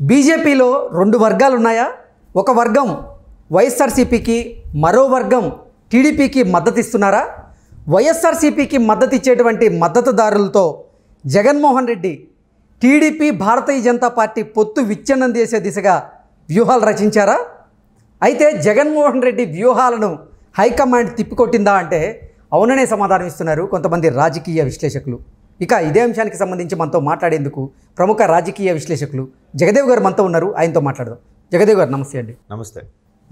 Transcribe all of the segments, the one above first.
బీజేపీలో రెండు వర్గాలు ఉన్నాయా? ఒక వర్గం వైఎస్ఆర్సీపీకి, మరో వర్గం టీడీపీకి మద్దతు ఇస్తున్నారా? వైఎస్ఆర్సీపీకి మద్దతు ఇచ్చేటువంటి మద్దతుదారులతో జగన్మోహన్ రెడ్డి టీడీపీ, భారతీయ జనతా పార్టీ పొత్తు విచ్ఛిన్నం చేసే దిశగా వ్యూహాలు రచించారా? అయితే జగన్మోహన్ రెడ్డి వ్యూహాలను హైకమాండ్ తిప్పికొట్టిందా అంటే అవుననే సమాధానం ఇస్తున్నారు కొంతమంది రాజకీయ విశ్లేషకులు. ఇక ఇదే అంశానికి సంబంధించి మనతో మాట్లాడేందుకు ప్రముఖ రాజకీయ విశ్లేషకులు జగదేవ్ గారు మనతో ఉన్నారు. ఆయనతో మాట్లాడదాం. జగదేవ్ గారు నమస్తే అండి. నమస్తే.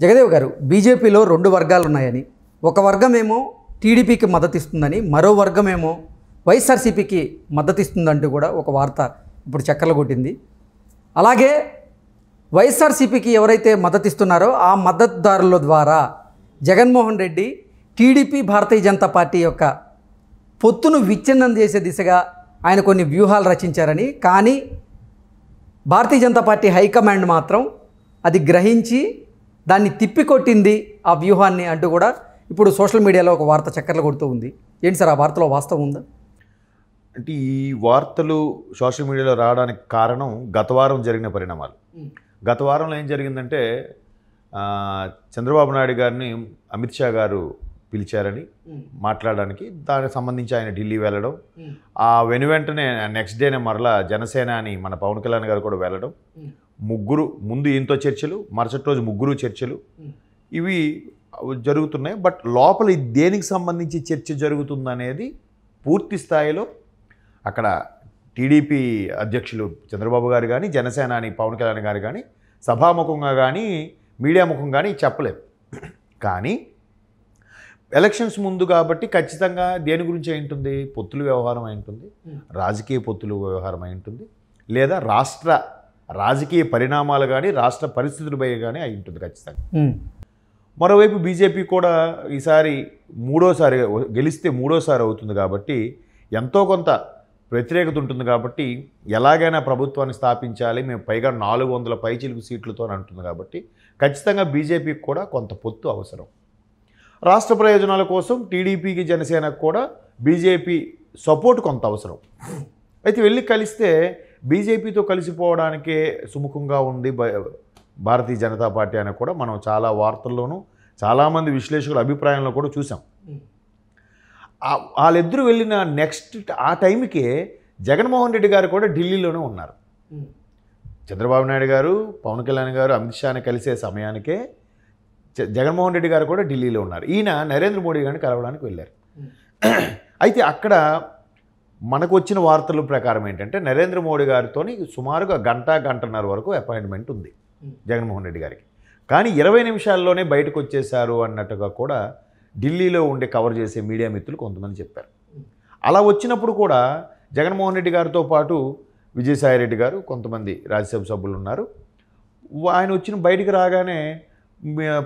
జగదేవ్ గారు, బీజేపీలో రెండు వర్గాలు ఉన్నాయని, ఒక వర్గమేమో టీడీపీకి మద్దతు ఇస్తుందని, మరో వర్గమేమో వైఎస్ఆర్సీపీకి మద్దతు ఇస్తుందంటూ కూడా ఒక వార్త ఇప్పుడు చక్కర్లు కొట్టింది. అలాగే వైఎస్ఆర్సీపీకి ఎవరైతే మద్దతు ఇస్తున్నారో ఆ మద్దతుదారుల ద్వారా జగన్మోహన్ రెడ్డి టీడీపీ, భారతీయ జనతా పార్టీ యొక్క పొత్తును విచ్ఛిన్నం చేసే దిశగా ఆయన కొన్ని వ్యూహాలు రచించారని, కానీ భారతీయ జనతా పార్టీ హైకమాండ్ మాత్రం అది గ్రహించి దాన్ని తిప్పికొట్టింది ఆ వ్యూహాన్ని అంటూ కూడా ఇప్పుడు సోషల్ మీడియాలో ఒక వార్త చక్కర్లు కొడుతూ ఉంది. ఏంటి సార్, ఆ వార్తలో వాస్తవం ఉందా? అంటే ఈ వార్తలు సోషల్ మీడియాలో రావడానికి కారణం గత వారం జరిగిన పరిణామాలు. గత వారంలో ఏం జరిగిందంటే చంద్రబాబు నాయుడు గారిని అమిత్ షా గారు పిలిచారని మాట్లాడడానికి, దానికి సంబంధించి ఆయన ఢిల్లీ వెళ్ళడం, ఆ వెనువెంటనే నెక్స్ట్ డేనే మరలా జనసేన అని మన పవన్ కళ్యాణ్ గారు కూడా వెళ్ళడం, ముగ్గురు ముందు ఈయనతో చర్చలు, మరుసటి రోజు ముగ్గురు చర్చలు, ఇవి జరుగుతున్నాయి. బట్ లోపల దేనికి సంబంధించి చర్చ జరుగుతుందనేది పూర్తి స్థాయిలో అక్కడ టీడీపీ అధ్యక్షులు చంద్రబాబు గారు కానీ, జనసేన అని పవన్ కళ్యాణ్ గారు కానీ సభాముఖంగా కానీ మీడియా ముఖం కానీ చెప్పలేదు. కానీ ఎలక్షన్స్ ముందు కాబట్టి ఖచ్చితంగా దేని గురించి అయి ఉంటుంది? పొత్తుల వ్యవహారం అయి ఉంటుంది, రాజకీయ పొత్తుల వ్యవహారం అయి ఉంటుంది, లేదా రాష్ట్ర రాజకీయ పరిణామాలు కానీ రాష్ట్ర పరిస్థితులపై కానీ అయి ఉంటుంది ఖచ్చితంగా. మరోవైపు బీజేపీ కూడా ఈసారి మూడోసారి గెలిస్తే మూడోసారి అవుతుంది కాబట్టి ఎంతో కొంత వ్యతిరేకత ఉంటుంది కాబట్టి ఎలాగైనా ప్రభుత్వాన్ని స్థాపించాలి, మేము పైగా 400 పైచిలుకు సీట్లతో అంటుంది కాబట్టి ఖచ్చితంగా బీజేపీకి కూడా కొంత పొత్తు అవసరం. రాష్ట్ర ప్రయోజనాల కోసం టీడీపీకి, జనసేనకు కూడా బీజేపీ సపోర్ట్ కొంత అవసరం. అయితే వెళ్ళి కలిస్తే బీజేపీతో కలిసిపోవడానికే సుముఖంగా ఉంది భారతీయ జనతా పార్టీ అని కూడా మనం చాలా వార్తల్లోనూ చాలామంది విశ్లేషకుల అభిప్రాయంలో కూడా చూసాం. వాళ్ళిద్దరూ వెళ్ళిన నెక్స్ట్ ఆ టైంకే జగన్మోహన్ రెడ్డి గారు కూడా ఢిల్లీలోనే ఉన్నారు. చంద్రబాబు నాయుడు గారు, పవన్ కళ్యాణ్ గారు అమిత్ షాని కలిసే సమయానికే జగన్మోహన్ రెడ్డి గారు కూడా ఢిల్లీలో ఉన్నారు. ఈయన నరేంద్ర మోడీ గారిని కలవడానికి వెళ్ళారు. అయితే అక్కడ మనకు వచ్చిన వార్తల ప్రకారం ఏంటంటే నరేంద్ర మోడీ గారితో సుమారుగా గంటన్నర వరకు అపాయింట్మెంట్ ఉంది జగన్మోహన్ రెడ్డి గారికి. కానీ 20 నిమిషాల్లోనే బయటకు వచ్చేశారు అన్నట్టుగా కూడా ఢిల్లీలో ఉండే కవర్ చేసే మీడియా మిత్రులు కొంతమంది చెప్పారు. అలా వచ్చినప్పుడు కూడా జగన్మోహన్ రెడ్డి గారితో పాటు విజయసాయి రెడ్డి గారు, కొంతమంది రాజ్యసభ సభ్యులు ఉన్నారు. ఆయన వచ్చిన బయటికి రాగానే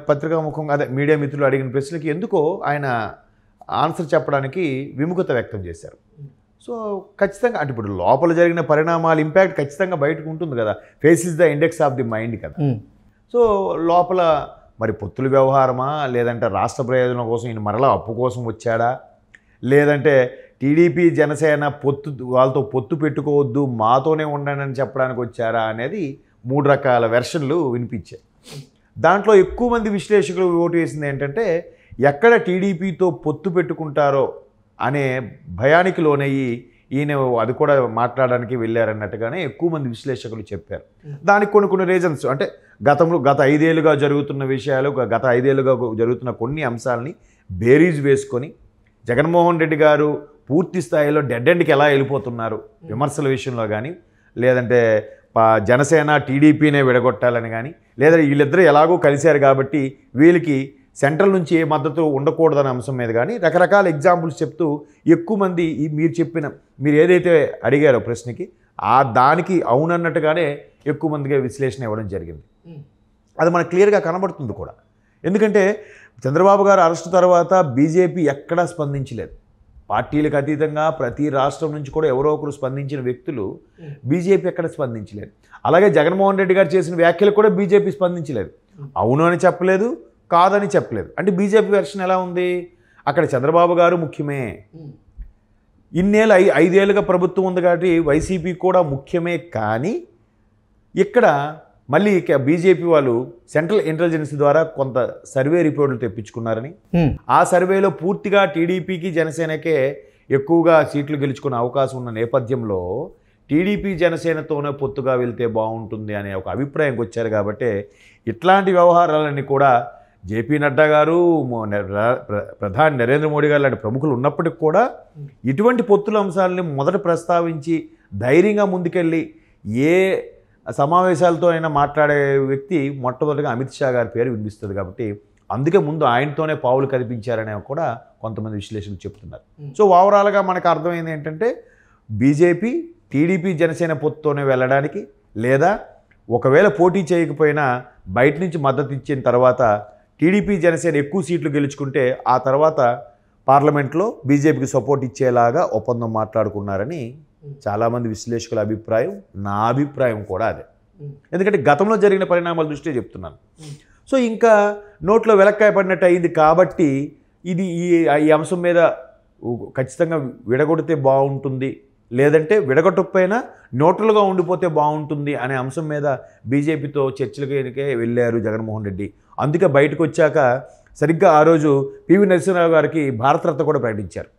పత్రికాముఖంగా అదే మీడియా మిత్రులు అడిగిన ప్రశ్నలకి ఎందుకో ఆయన ఆన్సర్ చెప్పడానికి విముఖత వ్యక్తం చేశారు. సో ఖచ్చితంగా అంటే ఇప్పుడు లోపల జరిగిన పరిణామాల ఇంపాక్ట్ ఖచ్చితంగా బయటకు ఉంటుంది కదా. Face is the index of the mind కదా. సో లోపల మరి పొత్తుల వ్యవహారమా, లేదంటే రాష్ట్ర ప్రయోజనం కోసం ఈయన మరలా అప్పు కోసం వచ్చాడా, లేదంటే టీడీపీ, జనసేన వాళ్ళతో పొత్తు పెట్టుకోవద్దు, మాతోనే ఉండండి అని చెప్పడానికి వచ్చారా అనేది 3 రకాల వెర్షన్లు వినిపించాయి. దాంట్లో ఎక్కువ మంది విశ్లేషకులు ఓటు వేసింది ఏంటంటే ఎక్కడ టీడీపీతో పొత్తు పెట్టుకుంటారో అనే భయానికి లోనయ్యి ఈయన అది కూడా మాట్లాడడానికి వెళ్ళారన్నట్టుగానే ఎక్కువ మంది విశ్లేషకులు చెప్పారు. దానికి కొన్ని రీజన్స్ అంటే గత 5 ఏళ్ళుగా జరుగుతున్న విషయాలు, గత 5 ఏళ్ళుగా జరుగుతున్న కొన్ని అంశాలని బేరీజ్ వేసుకొని జగన్మోహన్ రెడ్డి గారు పూర్తి స్థాయిలో డెడ్ ఎండ్కి ఎలా వెళ్ళిపోతున్నారు విమర్శల విషయంలో కానీ, లేదంటే జనసేన టీడీపీనే విడగొట్టాలని కానీ, లేదా వీళ్ళిద్దరూ ఎలాగో కలిశారు కాబట్టి వీళ్ళకి సెంట్రల్ నుంచి ఏ మద్దతు ఉండకూడదనే అంశం మీద కానీ రకరకాల ఎగ్జాంపుల్స్ చెప్తూ ఎక్కువ మంది మీరు ఏదైతే అడిగారో ప్రశ్నకి దానికి అవునన్నట్టుగానే ఎక్కువ మందిగా విశ్లేషణ ఇవ్వడం జరిగింది. అది మనకు క్లియర్గా కనబడుతుంది కూడా. ఎందుకంటే చంద్రబాబు గారు అరెస్టు తర్వాత బీజేపీ ఎక్కడా స్పందించలేదు. పార్టీలకు అతీతంగా ప్రతి రాష్ట్రం నుంచి కూడా ఎవరో ఒకరు స్పందించిన వ్యక్తులు బీజేపీ ఎక్కడ స్పందించలేదు. అలాగే జగన్మోహన్ రెడ్డి గారు చేసిన వ్యాఖ్యలు కూడా బీజేపీ స్పందించలేదు. అవును అని చెప్పలేదు, కాదని చెప్పలేదు. అంటే బీజేపీ వెర్షన్ ఎలా ఉంది? అక్కడ చంద్రబాబు గారు ముఖ్యమే, ఇన్నేళ్ళు 5 ఏళ్ళుగా ప్రభుత్వం ఉంది కాబట్టి వైసీపీ కూడా ముఖ్యమే, కానీ ఇక్కడ మళ్ళీ బీజేపీ వాళ్ళు సెంట్రల్ ఇంటెలిజెన్స్ ద్వారా కొంత సర్వే రిపోర్టులు తెప్పించుకున్నారని, ఆ సర్వేలో పూర్తిగా టీడీపీకి జనసేనకే ఎక్కువగా సీట్లు గెలుచుకునే అవకాశం ఉన్న నేపథ్యంలో టీడీపీ జనసేనతోనే పొత్తుగా వెళ్తే బాగుంటుంది అనే ఒక అభిప్రాయంకి వచ్చారు. కాబట్టి ఇట్లాంటి వ్యవహారాలన్నీ కూడా జేపీ నడ్డా గారు, ప్రధాని నరేంద్ర మోడీ గారు లాంటి ప్రముఖులు ఉన్నప్పటికి కూడా ఇటువంటి పొత్తుల అంశాలని మొదట ప్రస్తావించి ధైర్యంగా ముందుకెళ్ళి ఏ సమావేశాలతో అయినా మాట్లాడే వ్యక్తి మొట్టమొదటిగా అమిత్ షా గారి పేరు వినిపిస్తుంది. కాబట్టి అందుకే ముందు ఆయనతోనే పావులు కనిపించారనే కూడా కొంతమంది విశ్లేషకులు చెప్తున్నారు. సో ఓవరాల్గా మనకు అర్థమైంది ఏంటంటే బీజేపీ టీడీపీ జనసేన పొత్తుతోనే వెళ్ళడానికి, లేదా ఒకవేళ పోటీ చేయకపోయినా బయట నుంచి మద్దతు ఇచ్చిన తర్వాత టీడీపీ జనసేన ఎక్కువ సీట్లు గెలుచుకుంటే ఆ తర్వాత పార్లమెంట్లో బీజేపీకి సపోర్ట్ ఇచ్చేలాగా ఒప్పందం మాట్లాడుకున్నారని చాలామంది విశ్లేషకుల అభిప్రాయం. నా అభిప్రాయం కూడా అదే. ఎందుకంటే గతంలో జరిగిన పరిణామాల దృష్ట్యా చెప్తున్నాను. సో ఇంకా నోట్లో వెలక్కాయ పడినట్టు అయింది కాబట్టి ఇది ఈ అంశం మీద ఖచ్చితంగా విడగొడితే బాగుంటుంది, లేదంటే విడగొట్టకపోయినా న్యూట్రల్గా ఉండిపోతే బాగుంటుంది అనే అంశం మీద బీజేపీతో చర్చలకే వెళ్ళారు జగన్మోహన్ రెడ్డి. అందుకే బయటకు వచ్చాక సరిగ్గా ఆ రోజు పివి నరసింహరావు గారికి భారతరత్న కూడా ప్రకటించారు.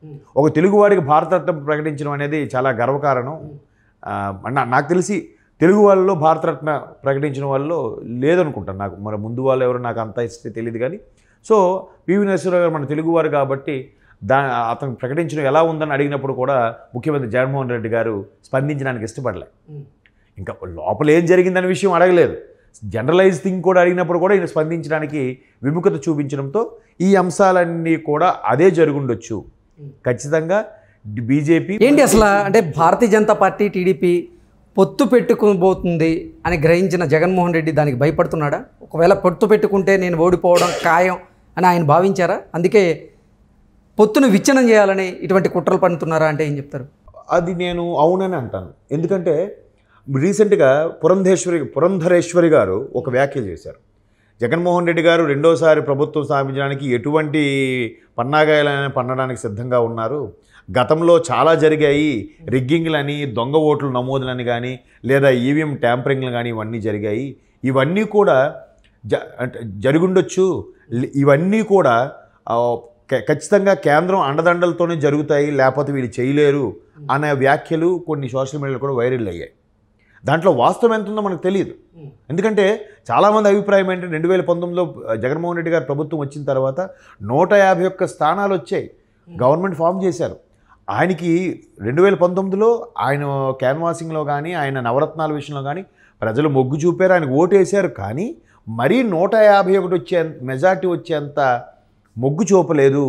ఒక తెలుగువాడికి భారతరత్న ప్రకటించడం అనేది చాలా గర్వకారణం. నాకు తెలిసి తెలుగు వాళ్ళలో భారతరత్న ప్రకటించిన వాళ్ళలో లేదనుకుంటాను. నాకు మరి ముందు వాళ్ళు ఎవరో నాకు అంత ఇస్తే తెలియదు కానీ. సో పివి నరసింహరావు గారు మన తెలుగువారు కాబట్టి అతను ప్రకటించడం ఎలా ఉందని అడిగినప్పుడు కూడా ముఖ్యమంత్రి జగన్మోహన్ రెడ్డి గారు స్పందించడానికి ఇష్టపడలే. ఇంకా లోపల ఏం జరిగిందనే విషయం అడగలేదు. జనరలైజ్ థింగ్ కూడా అడిగినప్పుడు కూడా ఈయన స్పందించడానికి విముఖత చూపించడంతో ఈ అంశాలన్నీ కూడా అదే జరుగుండొచ్చు. ఖచ్చితంగా బీజేపీ ఏంటి అసలు అంటే భారతీయ జనతా పార్టీ టీడీపీ పొత్తు పెట్టుకోబోతుంది అని గ్రహించిన జగన్మోహన్ రెడ్డి దానికి భయపడుతున్నాడా? ఒకవేళ పొత్తు పెట్టుకుంటే నేను ఓడిపోవడం ఖాయం అని ఆయన భావించారా? అందుకే పొత్తును విచ్ఛిన్నం చేయాలని ఇటువంటి కుట్రలు పన్నుతున్నారా అంటే ఏం చెప్తారు? అది నేను అవునని అంటాను. ఎందుకంటే రీసెంట్గా పురంధరేశ్వరి గారు ఒక వ్యాఖ్యలు చేశారు. జగన్మోహన్ రెడ్డి గారు రెండోసారి ప్రభుత్వం స్థాపించడానికి ఎటువంటి పన్నాగాయాలని పన్నడానికి సిద్ధంగా ఉన్నారు. గతంలో చాలా జరిగాయి, రిగ్గింగ్లని, దొంగ ఓట్లు నమోదులని కానీ, లేదా ఈవీఎం ట్యాంపరింగ్లు కానీ ఇవన్నీ జరిగాయి. ఇవన్నీ కూడా జరుగుండొచ్చు. ఇవన్నీ కూడా ఖచ్చితంగా కేంద్రం అండదండలతోనే జరుగుతాయి, లేకపోతే వీళ్ళు చేయలేరు అనే వ్యాఖ్యలు కొన్ని సోషల్ మీడియాలో కూడా వైరల్ అయ్యాయి. దాంట్లో వాస్తవం ఎంత ఉందో మనకు తెలియదు. ఎందుకంటే చాలామంది అభిప్రాయం ఏంటంటే 2019లో జగన్మోహన్ రెడ్డి గారు ప్రభుత్వం వచ్చిన తర్వాత 151 స్థానాలు వచ్చాయి, గవర్నమెంట్ ఫామ్ చేశారు. ఆయనకి 2019లో ఆయన క్యాన్వాసింగ్లో కానీ, ఆయన నవరత్నాల విషయంలో కానీ ప్రజలు మొగ్గు చూపారు, ఆయనకు ఓటు వేశారు. కానీ మరీ 151 వచ్చే మెజార్టీ వచ్చేంత మొగ్గు చూపలేదు.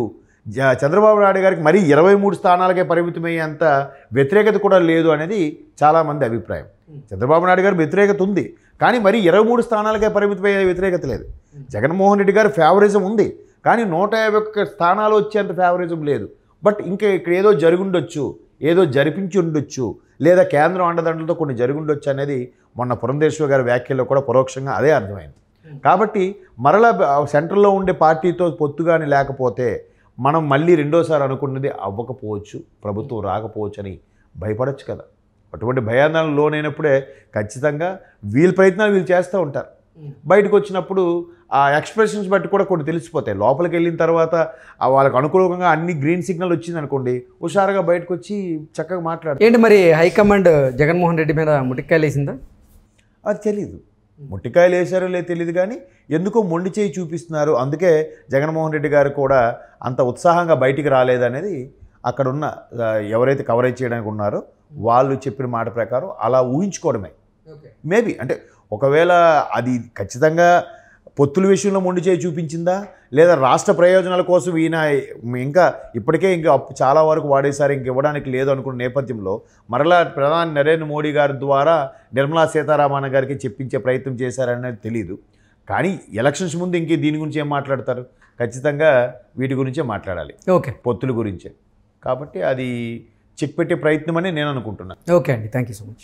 చంద్రబాబు నాయుడు గారికి మరీ 23 స్థానాలకే పరిమితమయ్యేంత వ్యతిరేకత కూడా లేదు అనేది చాలామంది అభిప్రాయం. చంద్రబాబు నాయుడు గారు వ్యతిరేకత ఉంది, కానీ మరీ 23 స్థానాలకే పరిమితమయ్యే వ్యతిరేకత లేదు. జగన్మోహన్ రెడ్డి గారు ఫేవరిజం ఉంది, కానీ 151 స్థానాలు వచ్చేంత ఫేవరిజం లేదు. బట్ ఇంకా ఇక్కడ ఏదో జరుగుండొచ్చు, ఏదో జరిపించి ఉండొచ్చు, లేదా కేంద్రం అండదండలతో కొన్ని జరుగుండొచ్చు అనేది మొన్న పురంధేశ్వరి గారి వ్యాఖ్యల్లో కూడా పరోక్షంగా అదే అర్థమైంది. కాబట్టి మరలా సెంట్రల్లో ఉండే పార్టీతో పొత్తుగాని లేకపోతే మనం మళ్ళీ రెండోసారి అనుకున్నది అవ్వకపోవచ్చు, ప్రభుత్వం రాకపోవచ్చు అని భయపడచ్చు కదా. అటువంటి భయాందోళనకు లోనైనప్పుడే ఖచ్చితంగా వీళ్ళ ప్రయత్నాలు వీళ్ళు చేస్తూ ఉంటారు. బయటకు వచ్చినప్పుడు ఆ ఎక్స్ప్రెషన్స్ బట్టి కూడా కొన్ని తెలిసిపోతాయి. లోపలికి వెళ్ళిన తర్వాత వాళ్ళకు అనుకూలంగా అన్ని గ్రీన్ సిగ్నల్ వచ్చింది అనుకోండి, హుషారుగా బయటకు వచ్చి చక్కగా మాట్లాడతారు. ఏంటి మరి హైకమాండ్ జగన్మోహన్ రెడ్డి మీద ముటిక్కాయలు వేసిందా? అది తెలీదు. ముట్టికాయలు వేసారో లేదు తెలియదు, కానీ ఎందుకో మొండి చేయి చూపిస్తున్నారు. అందుకే జగన్మోహన్ రెడ్డి గారు కూడా అంత ఉత్సాహంగా బయటికి రాలేదనేది అక్కడున్న ఎవరైతే కవరేజ్ చేయడానికి ఉన్నారో వాళ్ళు చెప్పిన మాట ప్రకారం అలా ఊహించుకోవడమే. మేబీ అంటే ఒకవేళ అది ఖచ్చితంగా పొత్తుల విషయంలో మొండి చేయి చూపించిందా, లేదా రాష్ట్ర ప్రయోజనాల కోసం ఈయన ఇంకా ఇప్పటికే ఇంకా చాలా వరకు వాడేసారి ఇంక ఇవ్వడానికి లేదు అనుకున్న నేపథ్యంలో మరలా ప్రధాని నరేంద్ర మోడీ గారి ద్వారా నిర్మలా సీతారామన్ గారికి చెప్పించే ప్రయత్నం చేశారనేది తెలియదు. కానీ ఎలక్షన్స్ ముందు ఇంకే దీని గురించి ఏం మాట్లాడతారు? ఖచ్చితంగా వీటి గురించే మాట్లాడాలి, ఓకే, పొత్తుల గురించే. కాబట్టి అది చెక్ పెట్టే ప్రయత్నం అని నేను అనుకుంటున్నాను. ఓకే అండి, థ్యాంక్ యూ సో మచ్.